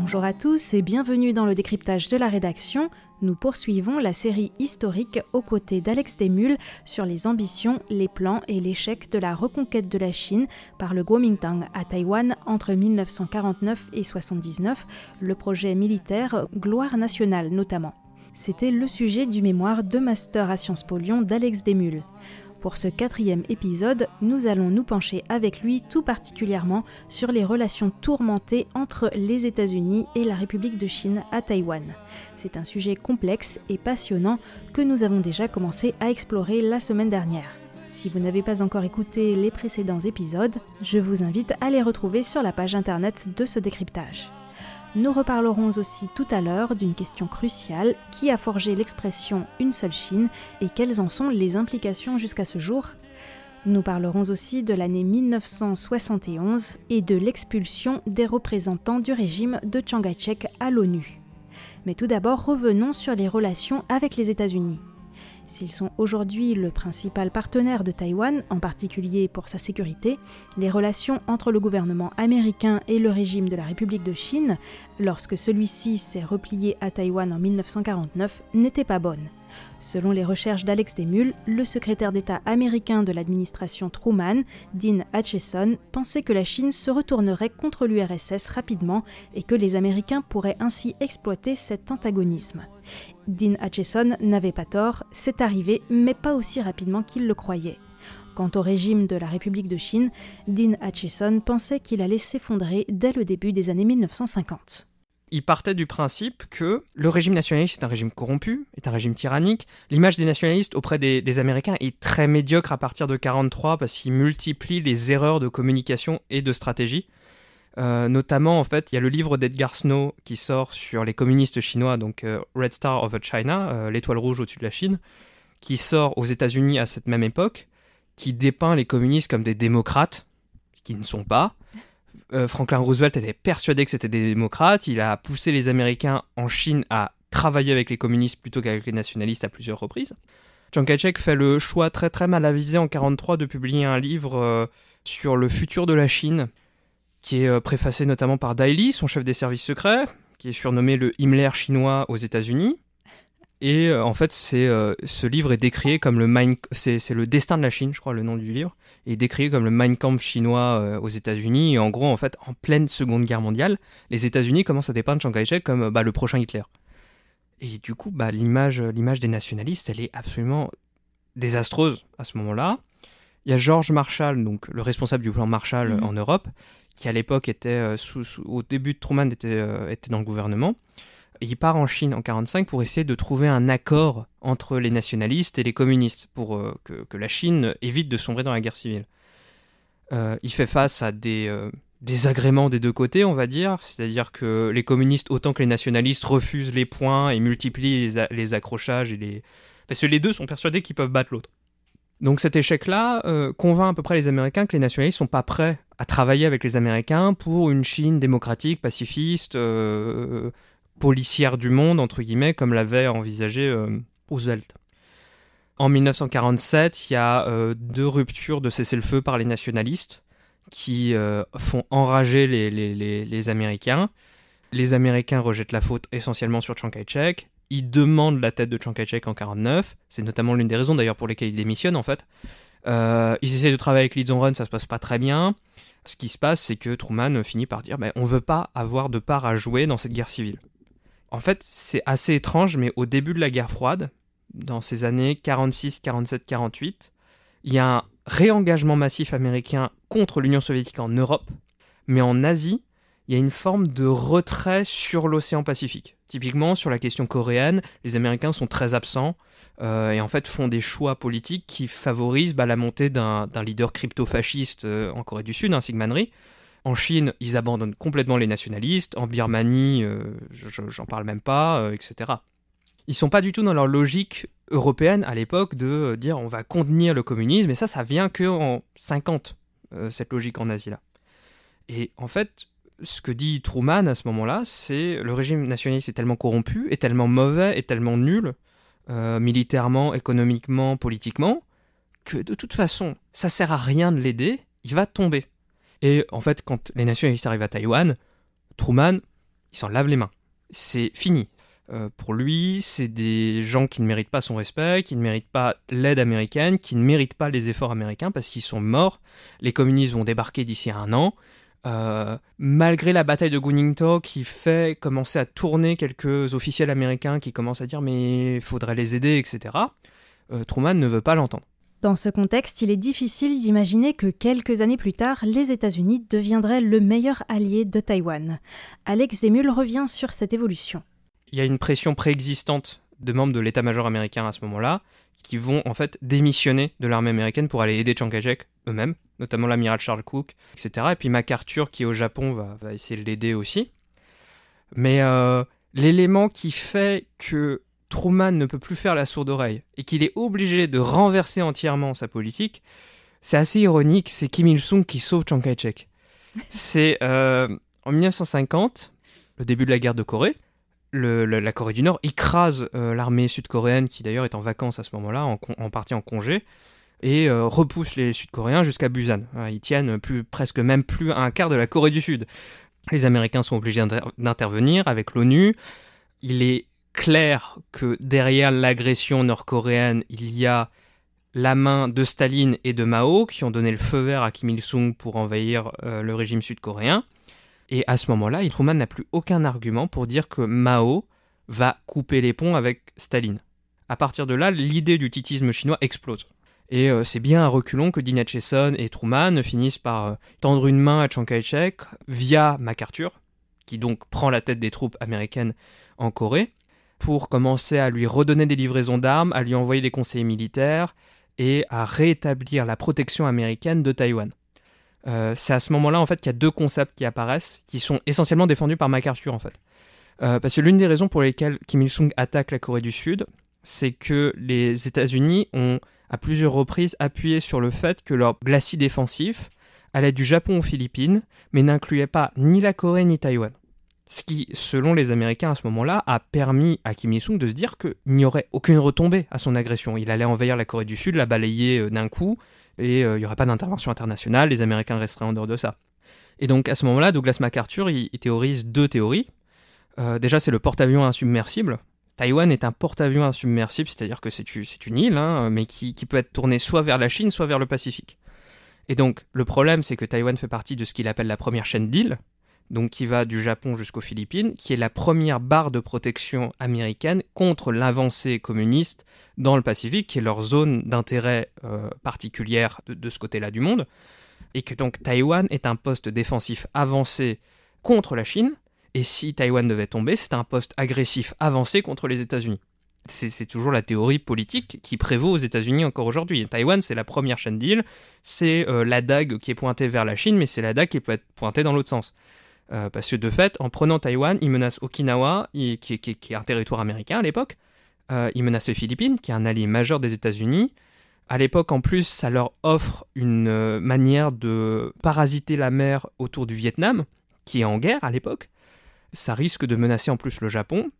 Bonjour à tous et bienvenue dans le décryptage de la rédaction. Nous poursuivons la série historique aux côtés d'Alex Desmulles sur les ambitions, les plans et l'échec de la reconquête de la Chine par le Kuomintang à Taïwan entre 1949 et 1979, le projet militaire Gloire nationale notamment. C'était le sujet du mémoire de Master à Sciences Po Lyon d'Alex Desmulles. Pour ce 4e épisode, nous allons nous pencher avec lui tout particulièrement sur les relations tourmentées entre les États-Unis et la République de Chine à Taïwan. C'est un sujet complexe et passionnant que nous avons déjà commencé à explorer la semaine dernière. Si vous n'avez pas encore écouté les précédents épisodes, je vous invite à les retrouver sur la page internet de ce décryptage. Nous reparlerons aussi tout à l'heure d'une question cruciale qui a forgé l'expression « une seule Chine » et quelles en sont les implications jusqu'à ce jour. Nous parlerons aussi de l'année 1971 et de l'expulsion des représentants du régime de Chiang Kai-shek à l'ONU. Mais tout d'abord, revenons sur les relations avec les États-Unis. S'ils sont aujourd'hui le principal partenaire de Taïwan, en particulier pour sa sécurité, les relations entre le gouvernement américain et le régime de la République de Chine, lorsque celui-ci s'est replié à Taïwan en 1949, n'étaient pas bonnes. Selon les recherches d'Alex Desmulles, le secrétaire d'État américain de l'administration Truman, Dean Acheson, pensait que la Chine se retournerait contre l'URSS rapidement et que les Américains pourraient ainsi exploiter cet antagonisme. Dean Acheson n'avait pas tort, c'est arrivé, mais pas aussi rapidement qu'il le croyait. Quant au régime de la République de Chine, Dean Acheson pensait qu'il allait s'effondrer dès le début des années 1950. Il partait du principe que le régime nationaliste est un régime corrompu, est un régime tyrannique. L'image des nationalistes auprès des Américains est très médiocre à partir de 1943 parce qu'ils multiplient les erreurs de communication et de stratégie. Notamment, en fait, il y a le livre d'Edgar Snow qui sort sur les communistes chinois, donc Red Star over China, l'étoile rouge au-dessus de la Chine, qui sort aux États-Unis à cette même époque, qui dépeint les communistes comme des démocrates, qui ne sont pas. Franklin Roosevelt était persuadé que c'était des démocrates. Il a poussé les Américains en Chine à travailler avec les communistes plutôt qu'avec les nationalistes à plusieurs reprises. Chiang Kai-shek fait le choix très très mal avisé en 1943 de publier un livre sur le futur de la Chine, qui est préfacé notamment par Dai Li, son chef des services secrets, qui est surnommé le Himmler chinois aux États-Unis. Et en fait, ce livre est décrié comme c'est le destin de la Chine, je crois, le nom du livre, est décrié comme le Mein Kampf chinois aux États-Unis. Et en gros, en fait, en pleine Seconde Guerre mondiale, les États-Unis commencent à dépeindre Chiang Kai-shek comme le prochain Hitler. Et du coup, l'image des nationalistes, elle est absolument désastreuse à ce moment-là. Il y a George Marshall, donc le responsable du plan Marshall en Europe, qui à l'époque était, au début de Truman, était dans le gouvernement. Et il part en Chine en 1945 pour essayer de trouver un accord entre les nationalistes et les communistes pour que la Chine évite de sombrer dans la guerre civile. Il fait face à des désagréments des deux côtés, on va dire, c'est-à-dire que les communistes autant que les nationalistes refusent les points et multiplient les accrochages parce que les deux sont persuadés qu'ils peuvent battre l'autre. Donc cet échec-là convainc à peu près les Américains que les nationalistes sont pas prêts à travailler avec les Américains pour une Chine démocratique, pacifiste, policière du monde, entre guillemets, comme l'avait envisagé Roosevelt. En 1947, il y a 2 ruptures de cessez-le-feu par les nationalistes qui font enrager les Américains. Les Américains rejettent la faute essentiellement sur Chiang Kai-shek. Ils demandent la tête de Chiang Kai-shek en 1949. C'est notamment l'une des raisons d'ailleurs pour lesquelles il démissionne en fait. Ils essaient de travailler avec Lee Jong-un, ça se passe pas très bien. Ce qui se passe, c'est que Truman finit par dire on veut pas avoir de part à jouer dans cette guerre civile. En fait, c'est assez étrange, mais au début de la guerre froide, dans ces années 46, 47, 48, il y a un réengagement massif américain contre l'Union soviétique en Europe, mais en Asie, il y a une forme de retrait sur l'océan Pacifique. Typiquement, sur la question coréenne, les Américains sont très absents et en fait font des choix politiques qui favorisent la montée d'un leader crypto-fasciste en Corée du Sud, Syngman Rhee. En Chine, ils abandonnent complètement les nationalistes. En Birmanie, j'en parle même pas, etc. Ils sont pas du tout dans leur logique européenne à l'époque de dire on va contenir le communisme, et ça vient qu'en 50, cette logique en Asie là. Et en fait, ce que dit Truman à ce moment-là, c'est le régime nationaliste est tellement corrompu, est tellement mauvais, est tellement nul, militairement, économiquement, politiquement, que de toute façon, ça sert à rien de l'aider, il va tomber. Et en fait, quand les nationalistes arrivent à Taïwan, Truman, il il s'en lave les mains. C'est fini. Pour lui, c'est des gens qui ne méritent pas son respect, qui ne méritent pas l'aide américaine, qui ne méritent pas les efforts américains parce qu'ils sont morts. Les communistes vont débarquer d'ici 1 an. Malgré la bataille de Guningtou qui fait commencer à tourner quelques officiels américains qui commencent à dire mais il faudrait les aider, etc. Truman ne veut pas l'entendre. Dans ce contexte, il est difficile d'imaginer que quelques années plus tard, les États-Unis deviendraient le meilleur allié de Taïwan. Alex Desmules revient sur cette évolution. Il y a une pression préexistante de membres de l'état-major américain à ce moment-là qui vont en fait démissionner de l'armée américaine pour aller aider Chiang Kai-shek eux-mêmes, notamment l'amiral Charles Cook, etc. Et puis MacArthur, qui est au Japon, va essayer de l'aider aussi. Mais l'élément qui fait que Truman ne peut plus faire la sourde oreille et qu'il est obligé de renverser entièrement sa politique, c'est assez ironique, c'est Kim Il-sung qui sauve Chiang Kai-shek. C'est en 1950, le début de la guerre de Corée, la Corée du Nord écrase l'armée sud-coréenne, qui d'ailleurs est en vacances à ce moment-là, en partie en congé, et repousse les Sud-Coréens jusqu'à Busan. Ils tiennent presque même plus à un quart de la Corée du Sud. Les Américains sont obligés d'intervenir avec l'ONU. Il est clair que derrière l'agression nord-coréenne, il y a la main de Staline et de Mao qui ont donné le feu vert à Kim Il-sung pour envahir le régime sud-coréen. Et à ce moment-là, Truman n'a plus aucun argument pour dire que Mao va couper les ponts avec Staline. À partir de là, l'idée du titisme chinois explose. Et c'est bien à reculons que Dean Acheson et Truman finissent par tendre une main à Chiang Kai-shek via MacArthur, qui donc prend la tête des troupes américaines en Corée, pour commencer à lui redonner des livraisons d'armes, à lui envoyer des conseillers militaires et à rétablir la protection américaine de Taïwan. C'est à ce moment-là en fait qu'il y a 2 concepts qui apparaissent, qui sont essentiellement défendus par MacArthur en fait. Parce que l'une des raisons pour lesquelles Kim Il-sung attaque la Corée du Sud, c'est que les États-Unis ont à plusieurs reprises appuyé sur le fait que leur glacis défensif allait du Japon aux Philippines, mais n'incluait pas ni la Corée ni Taïwan. Ce qui, selon les Américains à ce moment-là, a permis à Kim Il-sung de se dire qu'il n'y aurait aucune retombée à son agression. Il allait envahir la Corée du Sud, la balayer d'un coup, et il n'y aurait pas d'intervention internationale, les Américains resteraient en dehors de ça. Et donc à ce moment-là, Douglas MacArthur, il théorise 2 théories. Déjà, c'est le porte-avions insubmersible. Taïwan est un porte-avions insubmersible, c'est-à-dire que c'est une île, mais qui peut être tournée soit vers la Chine, soit vers le Pacifique. Et donc, le problème, c'est que Taïwan fait partie de ce qu'il appelle la première chaîne d'îles, donc qui va du Japon jusqu'aux Philippines, qui est la première barre de protection américaine contre l'avancée communiste dans le Pacifique, qui est leur zone d'intérêt particulière de ce côté-là du monde, et que donc Taïwan est un poste défensif avancé contre la Chine, et si Taïwan devait tomber, c'est un poste agressif avancé contre les États-Unis. C'est toujours la théorie politique qui prévaut aux États-Unis encore aujourd'hui. Taïwan, c'est la première chaîne d'îles, c'est la dague qui est pointée vers la Chine, mais c'est la dague qui peut être pointée dans l'autre sens. Parce que de fait, en prenant Taïwan, ils menacent Okinawa, qui est un territoire américain à l'époque. Ils menacent les Philippines, qui est un allié majeur des États-Unis. À l'époque, en plus, ça leur offre une manière de parasiter la mer autour du Vietnam, qui est en guerre à l'époque. Ça risque de menacer en plus le Japon.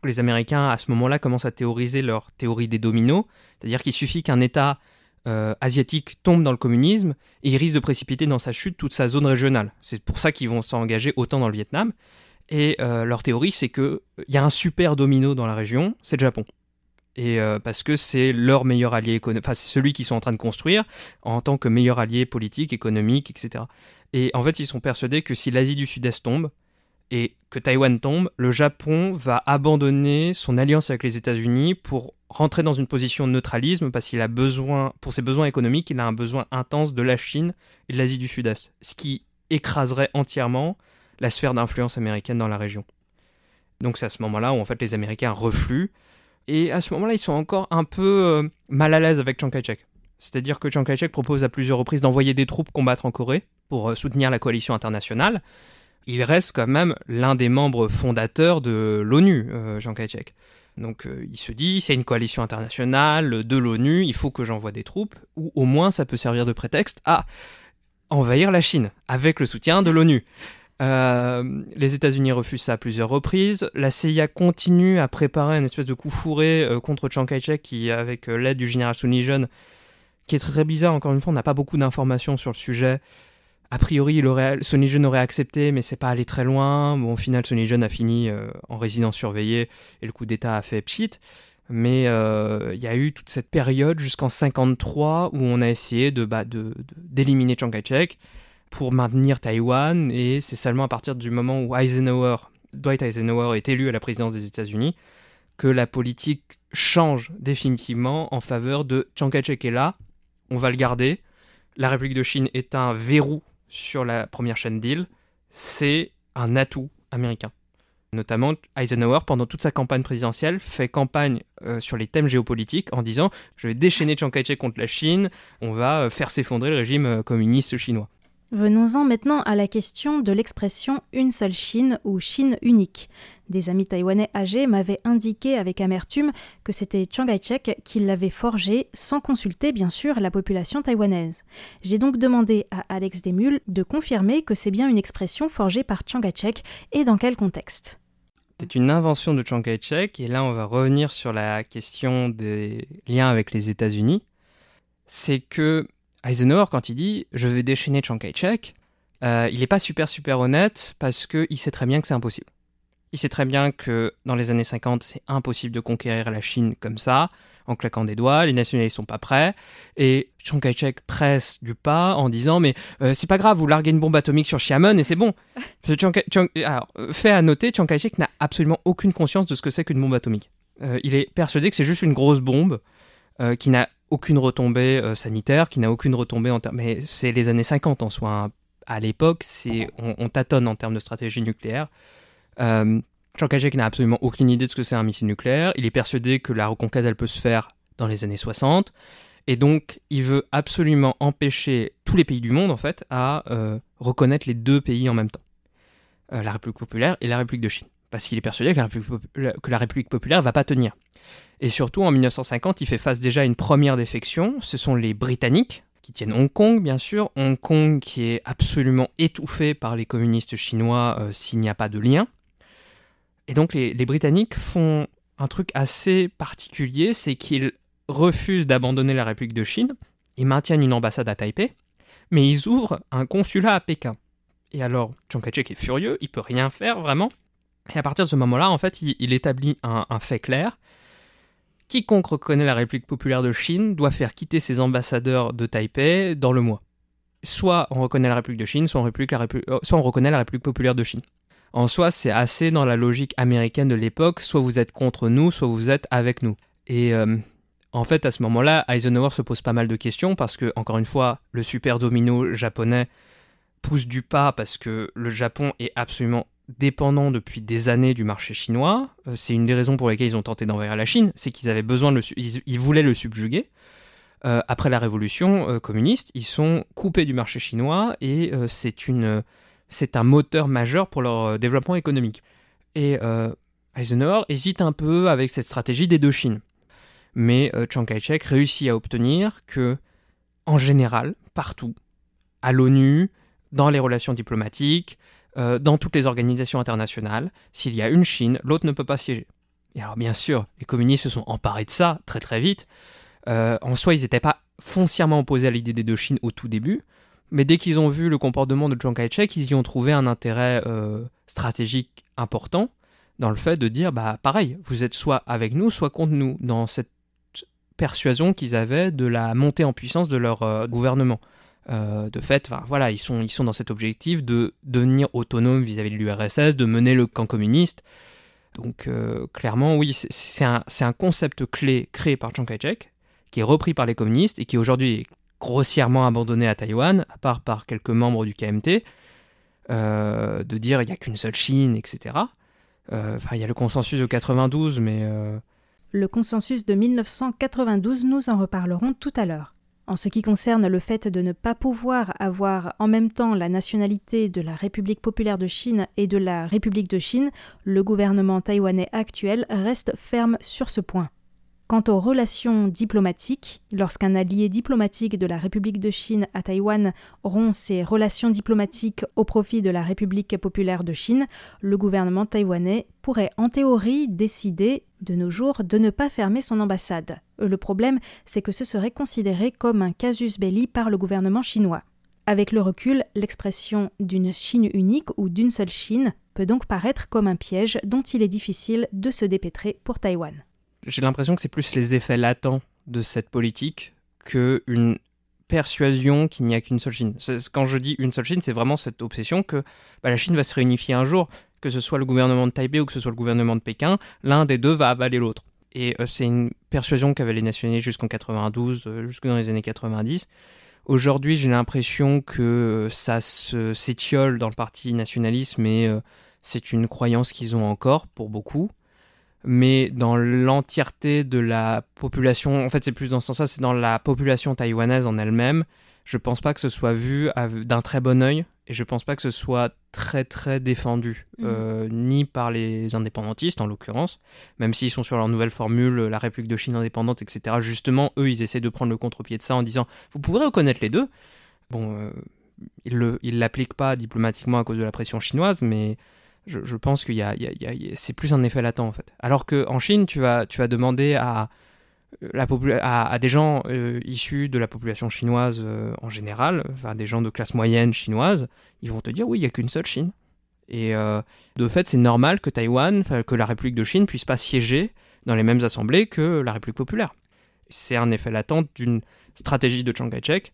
Les Américains, à ce moment-là, commencent à théoriser leur théorie des dominos, c'est-à-dire qu'il suffit qu'un État asiatique tombe dans le communisme et il risque de précipiter dans sa chute toute sa zone régionale. C'est pour ça qu'ils vont s'engager autant dans le Vietnam. Et leur théorie, c'est qu'il y a un super domino dans la région, c'est le Japon. Et parce que c'est leur meilleur allié économique, enfin c'est celui qu'ils sont en train de construire en tant que meilleur allié politique, économique, etc. Et en fait, ils sont persuadés que si l'Asie du Sud-Est tombe, et que Taïwan tombe, le Japon va abandonner son alliance avec les États-Unis pour rentrer dans une position de neutralisme parce qu'il a besoin, pour ses besoins économiques, il a un besoin intense de la Chine et de l'Asie du Sud-Est, ce qui écraserait entièrement la sphère d'influence américaine dans la région. Donc c'est à ce moment-là où en fait les Américains refluent et à ce moment-là ils sont encore un peu mal à l'aise avec Chiang Kai-shek. C'est-à-dire que Chiang Kai-shek propose à plusieurs reprises d'envoyer des troupes combattre en Corée pour soutenir la coalition internationale. Il reste quand même l'un des membres fondateurs de l'ONU, Chiang Kai-shek. Donc il se dit, c'est une coalition internationale de l'ONU, il faut que j'envoie des troupes, ou au moins ça peut servir de prétexte à envahir la Chine, avec le soutien de l'ONU. Les États-Unis refusent ça à plusieurs reprises. La CIA continue à préparer une espèce de coup fourré contre Chiang Kai-shek, qui, avec l'aide du général Sun Yat-sen, qui est très, très bizarre, encore une fois, on n'a pas beaucoup d'informations sur le sujet, A priori, Sonny Jun aurait accepté, mais c'est pas allé très loin. Bon, au final, Sonny Jun a fini en résidence surveillée et le coup d'État a fait pchit. Mais il y a eu toute cette période jusqu'en 1953 où on a essayé d'éliminer Chiang Kai-shek pour maintenir Taïwan, et c'est seulement à partir du moment où Dwight Eisenhower est élu à la présidence des États-Unis que la politique change définitivement en faveur de Chiang Kai-shek est là, on va le garder. La République de Chine est un verrou sur la première chaîne d'île, c'est un atout américain. Notamment, Eisenhower, pendant toute sa campagne présidentielle, fait campagne sur les thèmes géopolitiques en disant « Je vais déchaîner Chiang Kai-shek contre la Chine, on va faire s'effondrer le régime communiste chinois ». Venons-en maintenant à la question de l'expression « une seule Chine » ou « Chine unique ». Des amis taïwanais âgés m'avaient indiqué avec amertume que c'était Chiang Kai-shek qui l'avait forgée sans consulter bien sûr la population taïwanaise. J'ai donc demandé à Alex Desmules de confirmer que c'est bien une expression forgée par Chiang Kai-shek et dans quel contexte. C'est une invention de Chiang Kai-shek, et là on va revenir sur la question des liens avec les États-Unis. C'est que Eisenhower, quand il dit « je vais déchaîner Chiang Kai-shek », il n'est pas super honnête parce qu'il sait très bien que c'est impossible. Il sait très bien que dans les années 50, c'est impossible de conquérir la Chine comme ça, en claquant des doigts, les nationalistes sont pas prêts, et Chiang Kai-shek presse du pas en disant « mais c'est pas grave, vous larguez une bombe atomique sur Xiamen et c'est bon ». Alors, fait à noter, Chiang Kai-shek n'a absolument aucune conscience de ce que c'est qu'une bombe atomique. Il est persuadé que c'est juste une grosse bombe qui n'a aucune retombée sanitaire, qui n'a aucune retombée en termes... Mais c'est les années 50 en soi. Hein. À l'époque, on tâtonne en termes de stratégie nucléaire. Chiang Kai-shek n'a absolument aucune idée de ce que c'est un missile nucléaire. Il est persuadé que la reconquête, elle peut se faire dans les années 60. Et donc, il veut absolument empêcher tous les pays du monde, en fait, à reconnaître les deux pays en même temps. La République populaire et la République de Chine. Parce qu'il est persuadé que la République populaire ne va pas tenir. Et surtout, en 1950, il fait face déjà à une première défection. Ce sont les Britanniques, qui tiennent Hong Kong, bien sûr. Hong Kong qui est absolument étouffé par les communistes chinois s'il n'y a pas de lien. Et donc, les Britanniques font un truc assez particulier, c'est qu'ils refusent d'abandonner la République de Chine. Ils maintiennent une ambassade à Taipei, mais ils ouvrent un consulat à Pékin. Et alors, Chiang Kai-shek est furieux, il peut rien faire, vraiment. Et à partir de ce moment-là, en fait, il établit un fait clair. Quiconque reconnaît la République populaire de Chine doit faire quitter ses ambassadeurs de Taipei dans le mois. Soit on reconnaît la République de Chine, soit on reconnaît la République populaire de Chine. En soi, c'est assez dans la logique américaine de l'époque, soit vous êtes contre nous, soit vous êtes avec nous. Et en fait, à ce moment-là, Eisenhower se pose pas mal de questions, parce que, encore une fois, le super domino japonais pousse du pas, parce que le Japon est absolument dépendant depuis des années du marché chinois. C'est une des raisons pour lesquelles ils ont tenté d'envahir la Chine, c'est qu'ils avaient besoin ils voulaient le subjuguer. Après la révolution communiste, ils sont coupés du marché chinois, et c'est un moteur majeur pour leur développement économique. Et Eisenhower hésite un peu avec cette stratégie des deux Chines. Mais Chiang Kai-shek réussit à obtenir que, en général, partout, à l'ONU, dans les relations diplomatiques, dans toutes les organisations internationales, s'il y a une Chine, l'autre ne peut pas siéger. Et alors bien sûr, les communistes se sont emparés de ça très très vite. En soi, ils n'étaient pas foncièrement opposés à l'idée des deux Chines au tout début, mais dès qu'ils ont vu le comportement de Chiang Kai-shek, ils y ont trouvé un intérêt stratégique important dans le fait de dire, bah pareil, vous êtes soit avec nous, soit contre nous, dans cette persuasion qu'ils avaient de la montée en puissance de leur gouvernement. De fait, voilà, ils sont dans cet objectif de devenir autonomes vis-à-vis de l'URSS, de mener le camp communiste. Donc clairement, oui, c'est un concept clé créé par Chiang Kai-shek, qui est repris par les communistes et qui aujourd'hui est grossièrement abandonné à Taïwan, à part par quelques membres du KMT, de dire il n'y a qu'une seule Chine, etc. Il y a le consensus de 92, mais... Le consensus de 1992, nous en reparlerons tout à l'heure. En ce qui concerne le fait de ne pas pouvoir avoir en même temps la nationalité de la République populaire de Chine et de la République de Chine, le gouvernement taïwanais actuel reste ferme sur ce point. Quant aux relations diplomatiques, lorsqu'un allié diplomatique de la République de Chine à Taïwan rompt ses relations diplomatiques au profit de la République populaire de Chine, le gouvernement taïwanais pourrait en théorie décider de nos jours de ne pas fermer son ambassade. Le problème, c'est que ce serait considéré comme un casus belli par le gouvernement chinois. Avec le recul, l'expression d'une Chine unique ou d'une seule Chine peut donc paraître comme un piège dont il est difficile de se dépêtrer pour Taïwan. J'ai l'impression que c'est plus les effets latents de cette politique qu'une persuasion qu'il n'y a qu'une seule Chine. Quand je dis une seule Chine, c'est vraiment cette obsession que la Chine va se réunifier un jour, que ce soit le gouvernement de Taipei ou que ce soit le gouvernement de Pékin, l'un des deux va avaler l'autre. Et c'est une persuasion qu'avaient les nationalistes jusqu'en 92, jusque dans les années 90. Aujourd'hui, j'ai l'impression que ça s'étiole dans le parti nationaliste, mais c'est une croyance qu'ils ont encore pour beaucoup. Mais dans l'entièreté de la population, en fait c'est plus dans ce sens-là, c'est dans la population taïwanaise en elle-même, je pense pas que ce soit vu d'un très bon œil, et je pense pas que ce soit très très défendu, ni par les indépendantistes en l'occurrence, même s'ils sont sur leur nouvelle formule, la République de Chine indépendante, etc. Justement, eux, ils essaient de prendre le contre-pied de ça en disant « vous pourrez reconnaître les deux ». Bon, ils l'appliquent pas diplomatiquement à cause de la pression chinoise, mais je pense qu'il c'est plus un effet latent en fait. Alors qu'en Chine, tu vas demander à des gens issus de la population chinoise en général, enfin des gens de classe moyenne chinoise, ils vont te dire oui, il n'y a qu'une seule Chine. Et de fait, c'est normal que Taïwan, que la République de Chine puisse pas siéger dans les mêmes assemblées que la République populaire. C'est un effet latent d'une stratégie de Chiang Kai-shek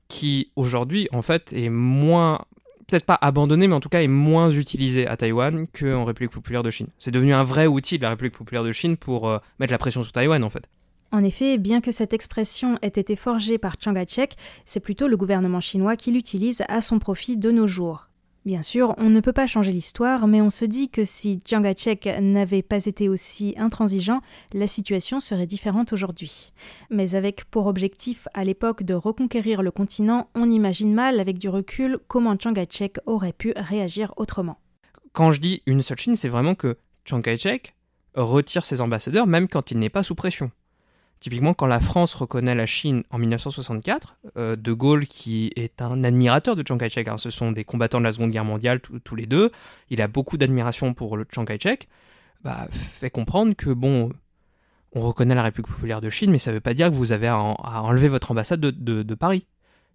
qui aujourd'hui en fait est moins, peut-être pas abandonné, mais en tout cas est moins utilisé à Taïwan qu'en République populaire de Chine. C'est devenu un vrai outil de la République populaire de Chine pour mettre la pression sur Taïwan en fait. En effet, bien que cette expression ait été forgée par Chiang Kai-shek, c'est plutôt le gouvernement chinois qui l'utilise à son profit de nos jours. Bien sûr, on ne peut pas changer l'histoire, mais on se dit que si Chiang Kai-shek n'avait pas été aussi intransigeant, la situation serait différente aujourd'hui. Mais avec pour objectif à l'époque de reconquérir le continent, on imagine mal avec du recul comment Chiang Kai-shek aurait pu réagir autrement. Quand je dis une seule Chine, c'est vraiment que Chiang Kai-shek retire ses ambassadeurs même quand il n'est pas sous pression. Typiquement, quand la France reconnaît la Chine en 1964, De Gaulle, qui est un admirateur de Chiang Kai-shek, ce sont des combattants de la Seconde Guerre mondiale tous les deux, il a beaucoup d'admiration pour le Chiang Kai-shek, fait comprendre que bon, on reconnaît la République populaire de Chine, mais ça ne veut pas dire que vous avez à enlever votre ambassade de Paris.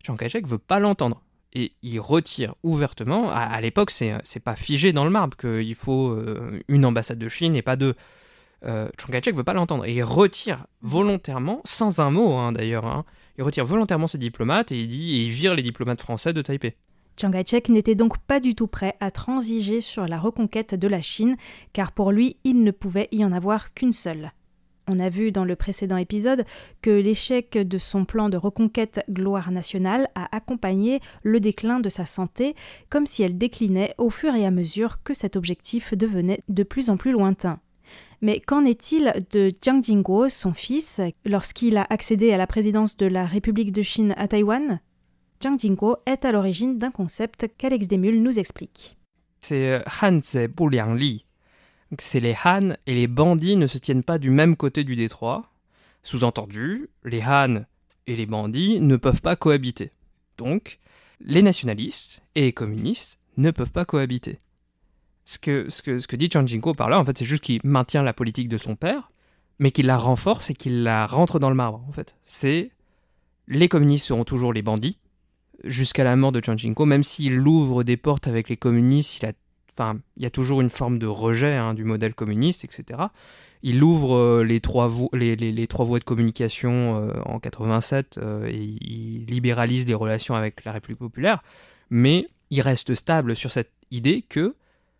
Chiang Kai-shek ne veut pas l'entendre. Et il retire ouvertement, à l'époque c'est pas figé dans le marbre qu'il faut une ambassade de Chine et pas deux. Chiang Kai-shek ne veut pas l'entendre et il retire volontairement, sans un mot d'ailleurs, il retire volontairement ses diplomates et il vire les diplomates français de Taipei. Chiang Kai-shek n'était donc pas du tout prêt à transiger sur la reconquête de la Chine, car pour lui, il ne pouvait y en avoir qu'une seule. On a vu dans le précédent épisode que l'échec de son plan de reconquête gloire nationale a accompagné le déclin de sa santé, comme si elle déclinait au fur et à mesure que cet objectif devenait de plus en plus lointain. Mais qu'en est-il de Jiang Jingguo, son fils, lorsqu'il a accédé à la présidence de la République de Chine à Taïwan ? Jiang Jingguo est à l'origine d'un concept qu'Alex Desmules nous explique. C'est Han Ze Bu Liang Li. C'est les Han et les bandits ne se tiennent pas du même côté du détroit. Sous-entendu, les Han et les bandits ne peuvent pas cohabiter. Donc, les nationalistes et les communistes ne peuvent pas cohabiter. Ce que dit Jiang Jingguo par là, en fait, c'est juste qu'il maintient la politique de son père, mais qu'il la renforce et qu'il la rentre dans le marbre, en fait. C'est les communistes seront toujours les bandits, jusqu'à la mort de Jiang Jingguo, même s'il ouvre des portes avec les communistes, il y a toujours une forme de rejet du modèle communiste, etc. Il ouvre les trois voies de communication en 87 et il libéralise les relations avec la République populaire, mais il reste stable sur cette idée que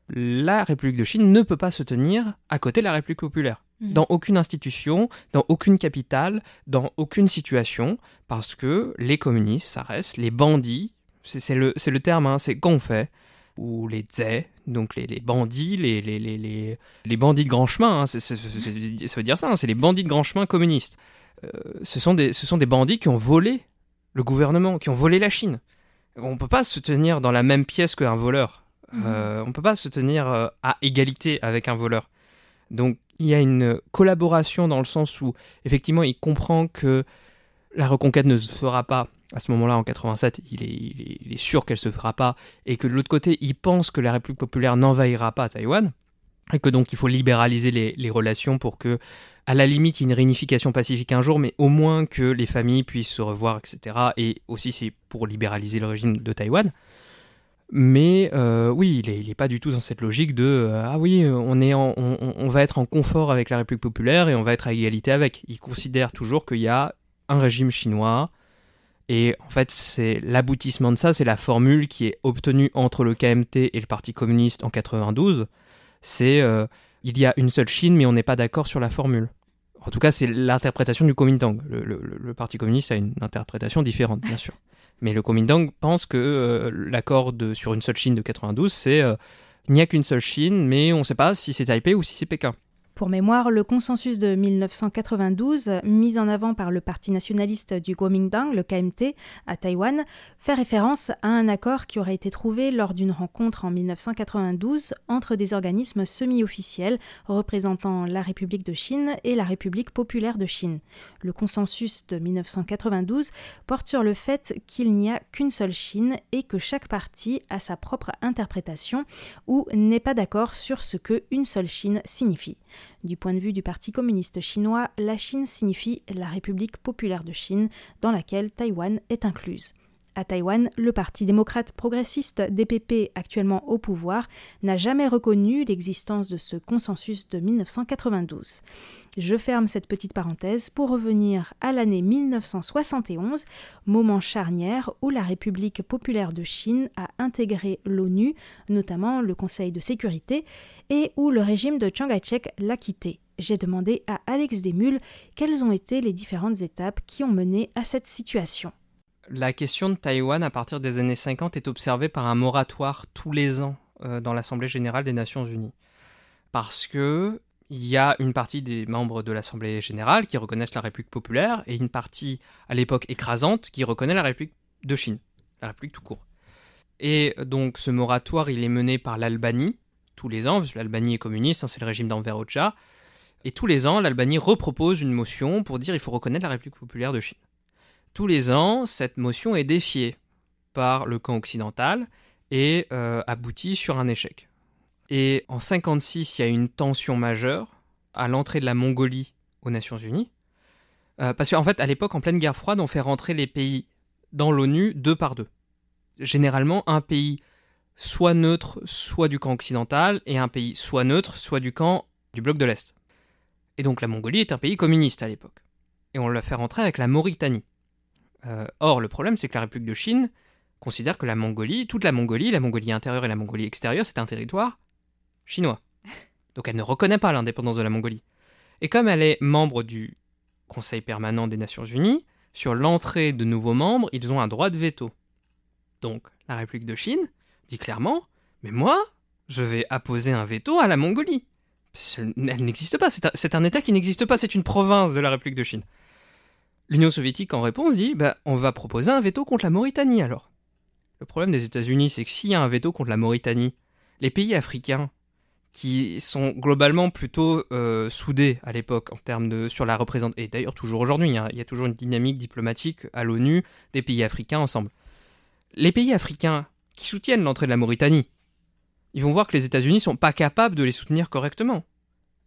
la République de Chine ne peut pas se tenir à côté de la République populaire. Dans aucune institution, dans aucune capitale, dans aucune situation, parce que les communistes, ça reste les bandits, c'est le terme, c'est gongfei, ou les zhe, donc les bandits, les bandits de grand chemin, ça veut dire ça, c'est les bandits de grand chemin communistes. Ce sont des bandits qui ont volé le gouvernement, qui ont volé la Chine. On ne peut pas se tenir dans la même pièce qu'un voleur. On ne peut pas se tenir à égalité avec un voleur. Donc il y a une collaboration dans le sens où effectivement il comprend que la reconquête ne se fera pas à ce moment-là en 87, il est sûr qu'elle se fera pas et que de l'autre côté il pense que la République populaire n'envahira pas Taïwan. et que donc il faut libéraliser les relations pour que, à la limite, il y ait une réunification pacifique un jour, mais au moins que les familles puissent se revoir, etc. Et aussi, c'est pour libéraliser le régime de Taïwan. Mais oui, il est pas du tout dans cette logique de ah oui, on va être en confort avec la République populaire et on va être à égalité avec. Il considère toujours qu'il y a un régime chinois et en fait c'est l'aboutissement de ça, c'est la formule qui est obtenue entre le KMT et le Parti communiste en 92. C'est il y a une seule Chine mais on n'est pas d'accord sur la formule. En tout cas, c'est l'interprétation du Kuomintang. Le Parti communiste a une interprétation différente, bien sûr. Mais le Kuomintang pense que l'accord sur une seule Chine de 92, c'est il n'y a qu'une seule Chine, mais on ne sait pas si c'est Taipei ou si c'est Pékin. Pour mémoire, le consensus de 1992, mis en avant par le parti nationaliste du Kuomintang, le KMT, à Taïwan, fait référence à un accord qui aurait été trouvé lors d'une rencontre en 1992 entre des organismes semi-officiels représentant la République de Chine et la République populaire de Chine. Le consensus de 1992 porte sur le fait qu'il n'y a qu'une seule Chine et que chaque parti a sa propre interprétation ou n'est pas d'accord sur ce que une seule Chine signifie. Du point de vue du Parti communiste chinois, la Chine signifie la République populaire de Chine, dans laquelle Taïwan est incluse. À Taïwan, le Parti démocrate progressiste DPP, actuellement au pouvoir, n'a jamais reconnu l'existence de ce consensus de 1992. Je ferme cette petite parenthèse pour revenir à l'année 1971, moment charnière où la République populaire de Chine a intégré l'ONU, notamment le Conseil de sécurité, et où le régime de Chiang Kai-shek l'a quitté. J'ai demandé à Alex Desmules quelles ont été les différentes étapes qui ont mené à cette situation. La question de Taïwan, à partir des années 50, est observée par un moratoire tous les ans dans l'Assemblée générale des Nations unies. Parce que il y a une partie des membres de l'Assemblée générale qui reconnaissent la République populaire et une partie, à l'époque écrasante, qui reconnaît la République de Chine, la République tout court. Et donc ce moratoire, il est mené par l'Albanie, tous les ans, parce que l'Albanie est communiste, c'est le régime d'Enver Hoxha, et tous les ans, l'Albanie repropose une motion pour dire qu'il faut reconnaître la République populaire de Chine. Tous les ans, cette motion est défiée par le camp occidental et aboutit sur un échec. Et en 1956, il y a une tension majeure à l'entrée de la Mongolie aux Nations Unies. Parce qu'en fait, à l'époque, en pleine guerre froide, on fait rentrer les pays dans l'ONU deux par deux. Généralement, un pays soit neutre, soit du camp occidental, et un pays soit neutre, soit du camp du bloc de l'Est. Et donc la Mongolie est un pays communiste à l'époque. Et on l'a fait rentrer avec la Mauritanie. Or, le problème, c'est que la République de Chine considère que la Mongolie, toute la Mongolie intérieure et la Mongolie extérieure, c'est un territoire chinois. Donc elle ne reconnaît pas l'indépendance de la Mongolie. Et comme elle est membre du Conseil permanent des Nations Unies, sur l'entrée de nouveaux membres, ils ont un droit de veto. Donc la République de Chine dit clairement, mais moi, je vais apposer un veto à la Mongolie. Elle n'existe pas, c'est un État qui n'existe pas, c'est une province de la République de Chine. L'Union soviétique, en réponse, dit on va proposer un veto contre la Mauritanie alors. Le problème des États-Unis, c'est que s'il y a un veto contre la Mauritanie, les pays africains, qui sont globalement plutôt soudés à l'époque en termes sur la représentation, et d'ailleurs toujours aujourd'hui, il y a toujours une dynamique diplomatique à l'ONU des pays africains ensemble. Les pays africains qui soutiennent l'entrée de la Mauritanie, ils vont voir que les États-Unis ne sont pas capables de les soutenir correctement.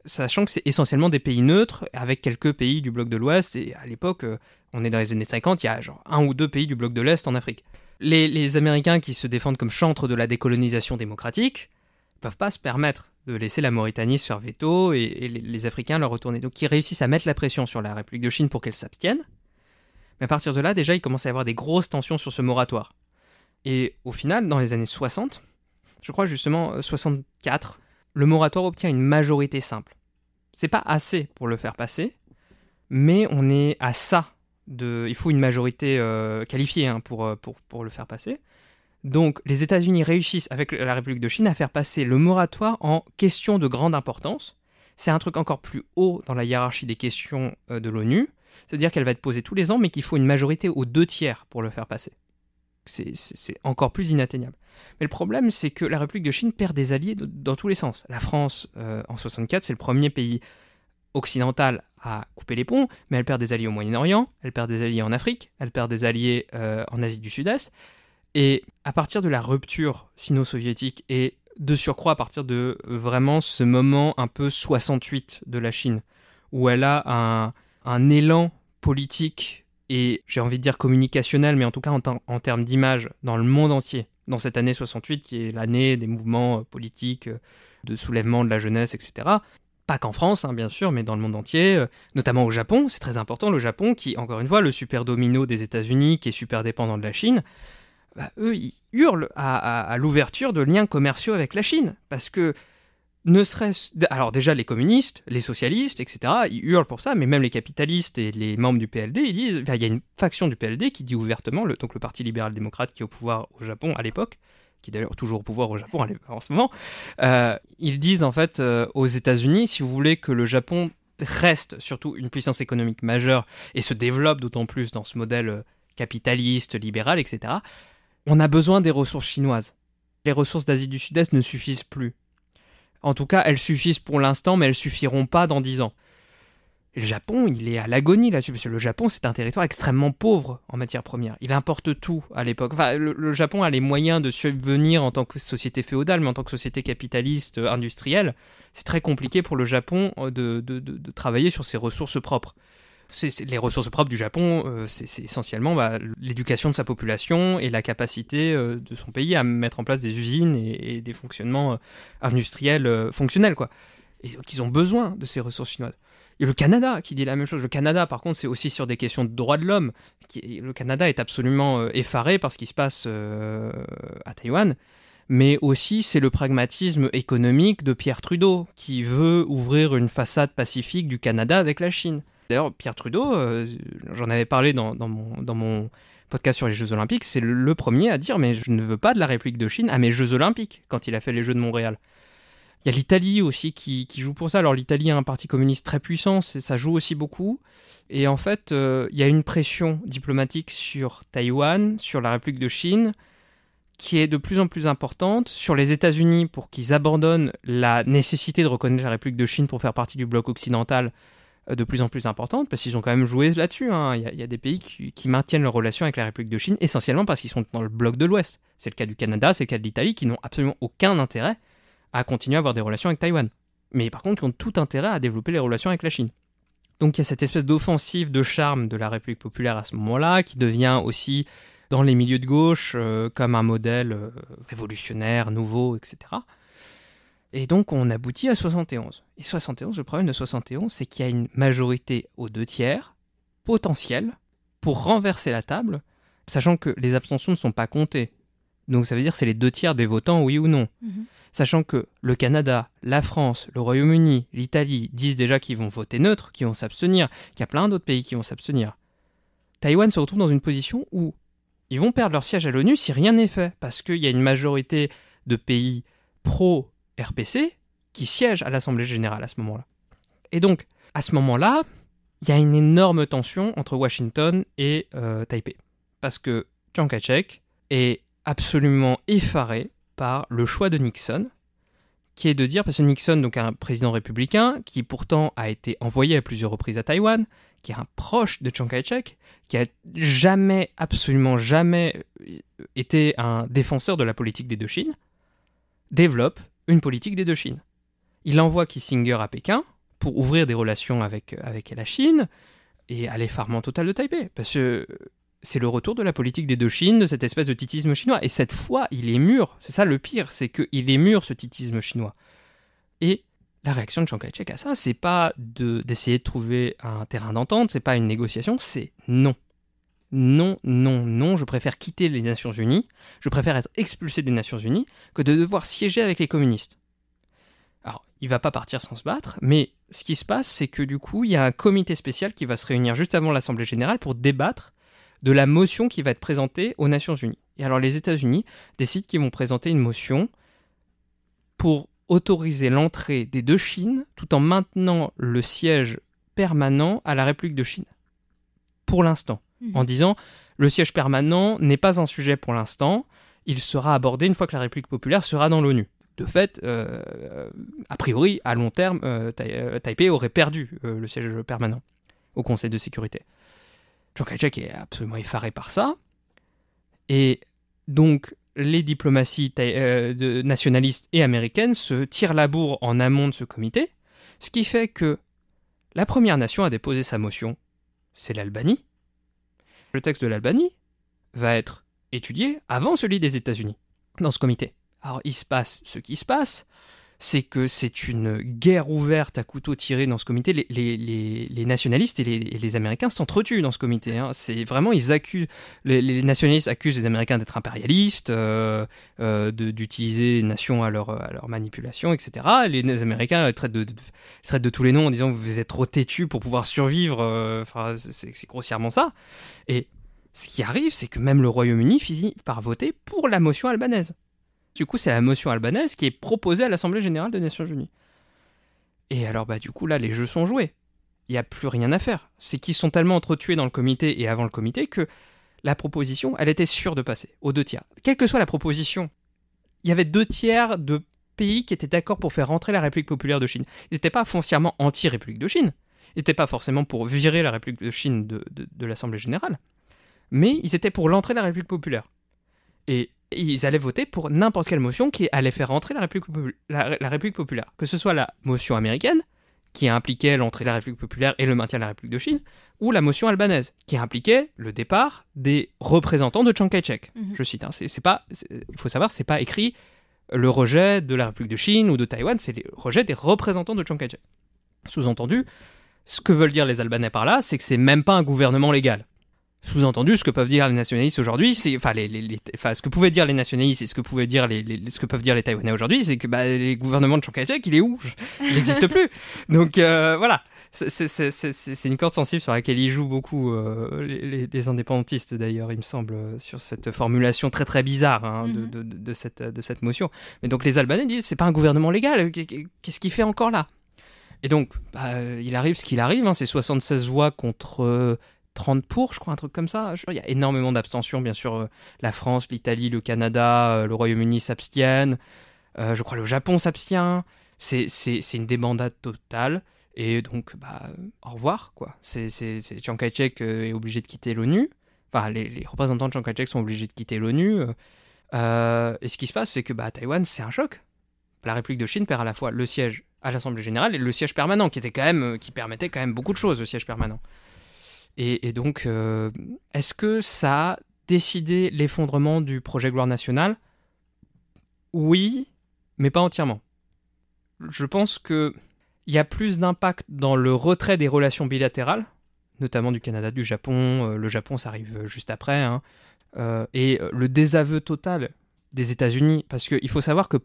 Sachant que c'est essentiellement des pays neutres, avec quelques pays du bloc de l'Ouest, et à l'époque, on est dans les années 50, il y a genre un ou deux pays du bloc de l'Est en Afrique. Les Américains qui se défendent comme chantres de la décolonisation démocratique ne peuvent pas se permettre de laisser la Mauritanie se faire veto et les Africains leur retourner. Donc ils réussissent à mettre la pression sur la République de Chine pour qu'elle s'abstienne. Mais à partir de là, déjà, il commence à y avoir des grosses tensions sur ce moratoire. Et au final, dans les années 60, je crois justement 64, le moratoire obtient une majorité simple. C'est pas assez pour le faire passer, mais on est à ça. Il faut une majorité qualifiée pour le faire passer. Donc les États-Unis réussissent avec la République de Chine à faire passer le moratoire en question de grande importance. C'est un truc encore plus haut dans la hiérarchie des questions de l'ONU. C'est-à-dire qu'elle va être posée tous les ans, mais qu'il faut une majorité aux 2/3 pour le faire passer. C'est encore plus inatteignable. Mais le problème, c'est que la République de Chine perd des alliés dans tous les sens. La France, en 64, c'est le premier pays occidental à couper les ponts, mais elle perd des alliés au Moyen-Orient, elle perd des alliés en Afrique, elle perd des alliés en Asie du Sud-Est. Et à partir de la rupture sino-soviétique et de surcroît à partir de vraiment ce moment un peu 68 de la Chine, où elle a un élan politique et j'ai envie de dire communicationnel, mais en tout cas en termes d'image dans le monde entier, dans cette année 68 qui est l'année des mouvements politiques, de soulèvement de la jeunesse, etc. Pas qu'en France, bien sûr, mais dans le monde entier, notamment au Japon, c'est très important, le Japon qui, encore une fois, le super domino des États-Unis, qui est super dépendant de la Chine, eux, ils hurlent à l'ouverture de liens commerciaux avec la Chine, parce que ne serait-ce... Alors déjà, les communistes, les socialistes, etc., ils hurlent pour ça, mais même les capitalistes et les membres du PLD, ils disent... Enfin, il y a une faction du PLD qui dit ouvertement, donc le Parti libéral-démocrate qui est au pouvoir au Japon à l'époque, qui est d'ailleurs toujours au pouvoir au Japon en ce moment, ils disent en fait aux États-Unis, si vous voulez que le Japon reste surtout une puissance économique majeure et se développe d'autant plus dans ce modèle capitaliste, libéral, etc., on a besoin des ressources chinoises. Les ressources d'Asie du Sud-Est ne suffisent plus. En tout cas, elles suffisent pour l'instant, mais elles suffiront pas dans 10 ans. Et le Japon, il est à l'agonie là-dessus, parce que le Japon, c'est un territoire extrêmement pauvre en matières premières. Il importe tout à l'époque. Enfin, le Japon a les moyens de subvenir en tant que société féodale, mais en tant que société capitaliste industrielle, c'est très compliqué pour le Japon de travailler sur ses ressources propres. Les ressources propres du Japon, c'est essentiellement l'éducation de sa population et la capacité de son pays à mettre en place des usines et des fonctionnements industriels fonctionnels, quoi. Et donc, ils ont besoin de ces ressources chinoises. Il y a le Canada qui dit la même chose. Le Canada, par contre, c'est aussi sur des questions de droits de l'homme. Le Canada est absolument effaré par ce qui se passe à Taïwan. Mais aussi, c'est le pragmatisme économique de Pierre Trudeau qui veut ouvrir une façade pacifique du Canada avec la Chine. D'ailleurs, Pierre Trudeau, j'en avais parlé dans mon podcast sur les Jeux Olympiques, c'est le premier à dire « mais je ne veux pas de la République de Chine à mes Jeux Olympiques » quand il a fait les Jeux de Montréal. Il y a l'Italie aussi qui joue pour ça. Alors l'Italie a un parti communiste très puissant, ça joue aussi beaucoup. Et en fait, il y a une pression diplomatique sur Taïwan, sur la République de Chine, qui est de plus en plus importante, sur les États-Unis pour qu'ils abandonnent la nécessité de reconnaître la République de Chine pour faire partie du bloc occidental, de plus en plus importante, parce qu'ils ont quand même joué là-dessus. Il y a des pays qui maintiennent leurs relations avec la République de Chine, essentiellement parce qu'ils sont dans le bloc de l'Ouest. C'est le cas du Canada, c'est le cas de l'Italie, qui n'ont absolument aucun intérêt à continuer à avoir des relations avec Taïwan. Mais par contre, qui ont tout intérêt à développer les relations avec la Chine. Donc il y a cette espèce d'offensive de charme de la République populaire à ce moment-là, qui devient aussi, dans les milieux de gauche, comme un modèle révolutionnaire, nouveau, etc. Et donc on aboutit à 71. Et 71, le problème de 71, c'est qu'il y a une majorité aux 2/3 potentielle pour renverser la table, sachant que les abstentions ne sont pas comptées. Donc ça veut dire que c'est les 2/3 des votants, oui ou non. Sachant que le Canada, la France, le Royaume-Uni, l'Italie disent déjà qu'ils vont voter neutre, qu'ils vont s'abstenir, qu'il y a plein d'autres pays qui vont s'abstenir. Taïwan se retrouve dans une position où ils vont perdre leur siège à l'ONU si rien n'est fait, parce qu'il y a une majorité de pays pro-RPC qui siègent à l'Assemblée générale à ce moment-là. Et donc, à ce moment-là, il y a une énorme tension entre Washington et Taipei. Parce que Chiang Kai-shek est absolument effaré par le choix de Nixon, qui est de dire, parce que Nixon, donc un président républicain, qui pourtant a été envoyé à plusieurs reprises à Taïwan, qui est un proche de Chiang Kai-shek, qui a jamais, absolument jamais été un défenseur de la politique des deux Chines, développe une politique des deux Chines. Il envoie Kissinger à Pékin pour ouvrir des relations avec la Chine et à l'effarement total de Taipei, parce que c'est le retour de la politique des deux Chines, de cette espèce de titisme chinois. Et cette fois, il est mûr. C'est ça le pire, c'est qu'il est mûr, ce titisme chinois. Et la réaction de Chiang Kai-shek à ça, c'est pas d'essayer de trouver un terrain d'entente, c'est pas une négociation, c'est non. Non, non, non, je préfère quitter les Nations Unies, je préfère être expulsé des Nations Unies que de devoir siéger avec les communistes. Alors, il va pas partir sans se battre, mais ce qui se passe, c'est que du coup, il y a un comité spécial qui va se réunir juste avant l'Assemblée générale pour débattre de la motion qui va être présentée aux Nations Unies. Et alors les États-Unis décident qu'ils vont présenter une motion pour autoriser l'entrée des deux Chines tout en maintenant le siège permanent à la République de Chine. Pour l'instant. En disant, le siège permanent n'est pas un sujet pour l'instant, il sera abordé une fois que la République populaire sera dans l'ONU. De fait, a priori, à long terme, Taipei aurait perdu le siège permanent au Conseil de sécurité. Chiang Kai-shek est absolument effaré par ça. Et donc, les diplomaties nationalistes et américaines se tirent la bourre en amont de ce comité, ce qui fait que la première nation à déposer sa motion, c'est l'Albanie. Le texte de l'Albanie va être étudié avant celui des États-Unis dans ce comité. Alors il se passe ce qui se passe, c'est que c'est une guerre ouverte à couteau tiré dans ce comité. Les nationalistes et les Américains s'entretuent dans ce comité. Hein. C'est vraiment, les nationalistes accusent les Américains d'être impérialistes, d'utiliser les nations à leur manipulation, etc. Les Américains les traitent de tous les noms en disant vous êtes trop têtus pour pouvoir survivre. C'est grossièrement ça. Et ce qui arrive, c'est que même le Royaume-Uni finit par voter pour la motion albanaise. Du coup, c'est la motion albanaise qui est proposée à l'Assemblée Générale des Nations Unies. Et alors, du coup, là, les jeux sont joués. Il n'y a plus rien à faire. C'est qu'ils sont tellement entretués dans le comité et avant le comité que la proposition, elle était sûre de passer aux 2/3. Quelle que soit la proposition, il y avait 2/3 de pays qui étaient d'accord pour faire rentrer la République populaire de Chine. Ils n'étaient pas foncièrement anti-République de Chine. Ils n'étaient pas forcément pour virer la République de Chine de l'Assemblée Générale. Mais ils étaient pour l'entrée de la République populaire. Et ils allaient voter pour n'importe quelle motion qui allait faire rentrer la République populaire. Que ce soit la motion américaine, qui impliquait l'entrée de la République populaire et le maintien de la République de Chine, ou la motion albanaise, qui impliquait le départ des représentants de Chiang Kai-shek. Je cite, hein, il faut savoir, c'est pas écrit le rejet de la République de Chine ou de Taïwan, c'est le rejet des représentants de Chiang Kai-shek. Sous-entendu, ce que veulent dire les Albanais par là, c'est que c'est même pas un gouvernement légal. Sous-entendu, ce que peuvent dire les nationalistes aujourd'hui, ce que pouvaient dire les nationalistes et ce que peuvent dire les Taïwanais aujourd'hui, c'est que les gouvernements de Chiang Kai-shek, il est où ? Il n'existe plus. Donc voilà, c'est une corde sensible sur laquelle ils jouent beaucoup les indépendantistes d'ailleurs, il me semble, sur cette formulation très très bizarre de cette motion. Mais donc les Albanais disent c'est pas un gouvernement légal, qu'est-ce qu'il fait encore là ? Et donc il arrive ce qu'il arrive, c'est 76 voix contre 30 pour, je crois, un truc comme ça. Il y a énormément d'abstentions, bien sûr. La France, l'Italie, le Canada, le Royaume-Uni s'abstiennent. Je crois le Japon s'abstient. C'est une débandade totale. Et donc, au revoir, quoi. Chiang Kai-shek est obligé de quitter l'ONU. Enfin, les représentants de Chiang Kai-shek sont obligés de quitter l'ONU. Et ce qui se passe, c'est que Taïwan, c'est un choc. La République de Chine perd à la fois le siège à l'Assemblée Générale et le siège permanent, qui permettait quand même beaucoup de choses, le siège permanent. Et donc, est-ce que ça a décidé l'effondrement du projet Gloire nationale ? Oui, mais pas entièrement. Je pense qu'il y a plus d'impact dans le retrait des relations bilatérales, notamment du Canada, du Japon. Le Japon, ça arrive juste après. Et le désaveu total des États-Unis, parce qu'il faut savoir que,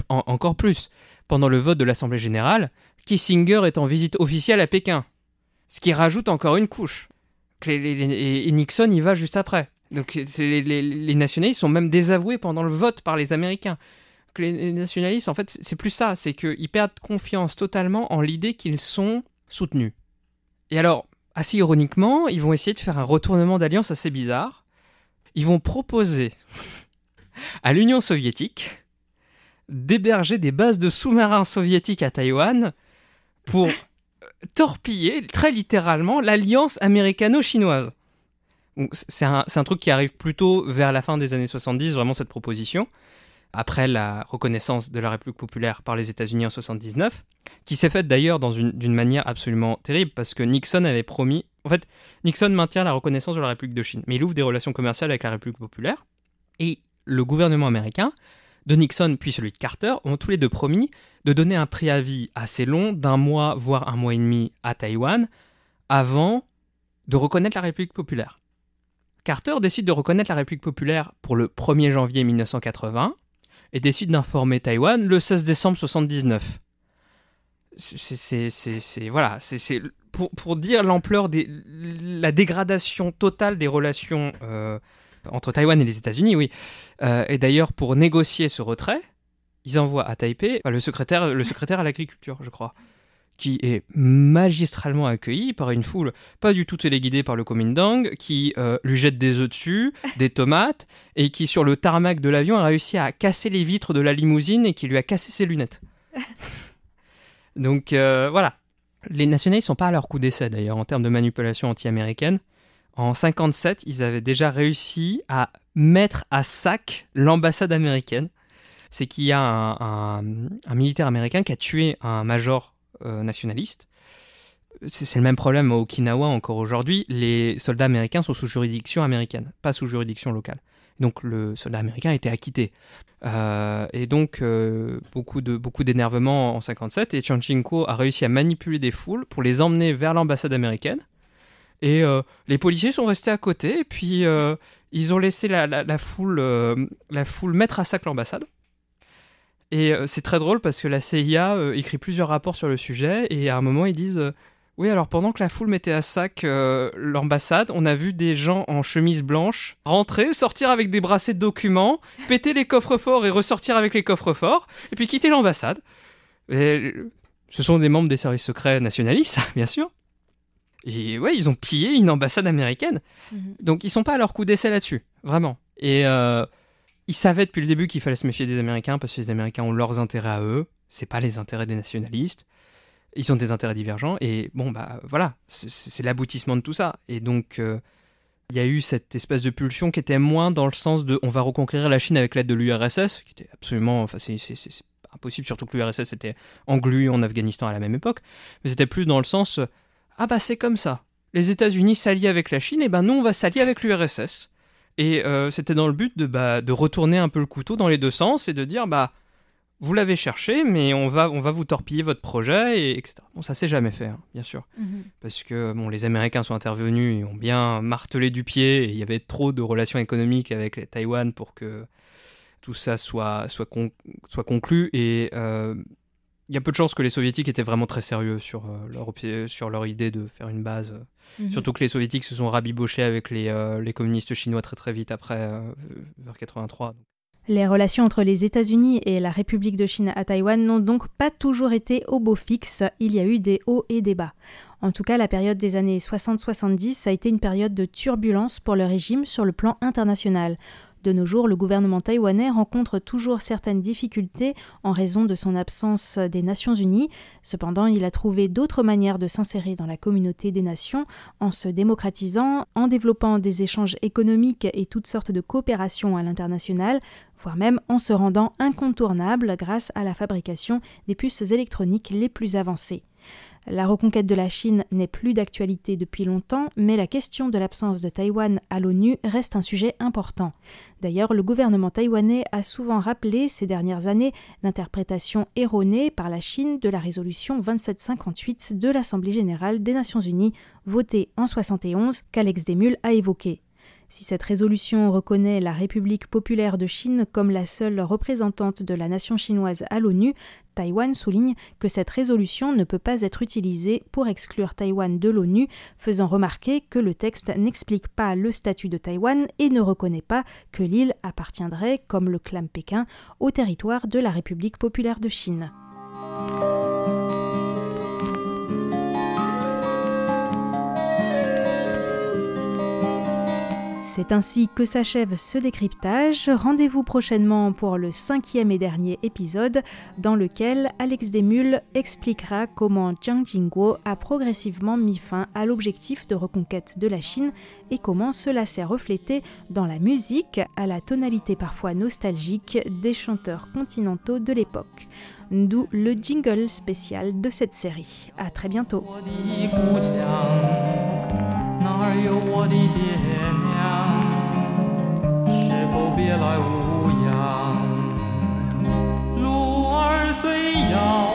encore plus, pendant le vote de l'Assemblée Générale, Kissinger est en visite officielle à Pékin, ce qui rajoute encore une couche. Et Nixon y va juste après. Donc les nationalistes sont même désavoués pendant le vote par les Américains. Les nationalistes, en fait, c'est plus ça, c'est qu'ils perdent confiance totalement en l'idée qu'ils sont soutenus. Et alors, assez ironiquement, ils vont essayer de faire un retournement d'alliance assez bizarre. Ils vont proposer à l'Union soviétique d'héberger des bases de sous-marins soviétiques à Taïwan pour torpiller, très littéralement, l'alliance américano-chinoise. Donc, c'est un truc qui arrive plutôt vers la fin des années 70, vraiment cette proposition, après la reconnaissance de la République populaire par les États-Unis en 79, qui s'est faite d'ailleurs d'une manière absolument terrible, parce que Nixon avait promis... En fait, Nixon maintient la reconnaissance de la République de Chine, mais il ouvre des relations commerciales avec la République populaire, et le gouvernement américain de Nixon puis celui de Carter ont tous les deux promis de donner un préavis assez long d'1 mois, voire 1 mois et demi à Taïwan, avant de reconnaître la République populaire. Carter décide de reconnaître la République populaire pour le 1er janvier 1980 et décide d'informer Taïwan le 16 décembre 1979. Voilà, c'est pour dire l'ampleur la dégradation totale des relations entre Taïwan et les États-Unis, oui. Et d'ailleurs, pour négocier ce retrait, ils envoient à Taipei le secrétaire à l'agriculture, je crois, qui est magistralement accueilli par une foule pas du tout téléguidée par le Kuomintang, qui lui jette des œufs dessus, des tomates, et qui, sur le tarmac de l'avion, a réussi à casser les vitres de la limousine et qui lui a cassé ses lunettes. Donc, voilà. Les nationalistes ne sont pas à leur coup d'essai, d'ailleurs, en termes de manipulation anti-américaine. En 1957, ils avaient déjà réussi à mettre à sac l'ambassade américaine. C'est qu'il y a un militaire américain qui a tué un major nationaliste. C'est le même problème à Okinawa encore aujourd'hui. Les soldats américains sont sous juridiction américaine, pas sous juridiction locale. Donc le soldat américain a été acquitté. Et donc beaucoup d'énervement en 1957. Et Chiang Ching-kuo a réussi à manipuler des foules pour les emmener vers l'ambassade américaine. Et les policiers sont restés à côté. Et puis ils ont laissé la foule mettre à sac l'ambassade. Et c'est très drôle parce que la CIA écrit plusieurs rapports sur le sujet. Et à un moment, ils disent... Oui, alors pendant que la foule mettait à sac l'ambassade, on a vu des gens en chemise blanche rentrer, sortir avec des bracelets de documents, péter les coffres-forts et ressortir avec les coffres-forts, et puis quitter l'ambassade. Et ce sont des membres des services secrets nationalistes, bien sûr. Et ouais, ils ont pillé une ambassade américaine. Donc ils sont pas à leur coup d'essai là-dessus, vraiment. Et ils savaient depuis le début qu'il fallait se méfier des Américains parce que les Américains ont leurs intérêts à eux, c'est pas les intérêts des nationalistes. Ils ont des intérêts divergents et bon, bah voilà, c'est l'aboutissement de tout ça. Et donc, il y a eu cette espèce de pulsion qui était moins dans le sens de on va reconquérir la Chine avec l'aide de l'URSS, qui était absolument. Enfin, c'est impossible, surtout que l'URSS était englué en Afghanistan à la même époque. Mais c'était plus dans le sens ah bah c'est comme ça. Les États-Unis s'allient avec la Chine, et ben nous on va s'allier avec l'URSS. Et c'était dans le but de retourner un peu le couteau dans les deux sens et de dire bah. Vous l'avez cherché, mais on va vous torpiller votre projet, et etc. Bon, ça s'est jamais fait, hein, bien sûr. Parce que bon, les Américains sont intervenus et ont bien martelé du pied, et il y avait trop de relations économiques avec les Taïwan pour que tout ça soit conclu. Et il y a peu de chances que les Soviétiques étaient vraiment très sérieux sur leur idée de faire une base. Surtout que les Soviétiques se sont rabibochés avec les communistes chinois très très vite après, vers 83. Les relations entre les États-Unis et la République de Chine à Taïwan n'ont donc pas toujours été au beau fixe, il y a eu des hauts et des bas. En tout cas, la période des années 60-70 a été une période de turbulence pour le régime sur le plan international. De nos jours, le gouvernement taïwanais rencontre toujours certaines difficultés en raison de son absence des Nations Unies. Cependant, il a trouvé d'autres manières de s'insérer dans la communauté des nations en se démocratisant, en développant des échanges économiques et toutes sortes de coopérations à l'international, voire même en se rendant incontournable grâce à la fabrication des puces électroniques les plus avancées. La reconquête de la Chine n'est plus d'actualité depuis longtemps, mais la question de l'absence de Taïwan à l'ONU reste un sujet important. D'ailleurs, le gouvernement taïwanais a souvent rappelé ces dernières années l'interprétation erronée par la Chine de la résolution 2758 de l'Assemblée générale des Nations unies, votée en 1971, qu'Alex Desmulles a évoquée. Si cette résolution reconnaît la République populaire de Chine comme la seule représentante de la nation chinoise à l'ONU, Taïwan souligne que cette résolution ne peut pas être utilisée pour exclure Taïwan de l'ONU, faisant remarquer que le texte n'explique pas le statut de Taïwan et ne reconnaît pas que l'île appartiendrait, comme le clame Pékin, au territoire de la République populaire de Chine. C'est ainsi que s'achève ce décryptage. Rendez-vous prochainement pour le 5e et dernier épisode dans lequel Alex Desmulles expliquera comment Chiang Ching-kuo a progressivement mis fin à l'objectif de reconquête de la Chine et comment cela s'est reflété dans la musique à la tonalité parfois nostalgique des chanteurs continentaux de l'époque. D'où le jingle spécial de cette série. À très bientôt. 哪儿有我的爹娘？是否别来无恙？路儿虽遥。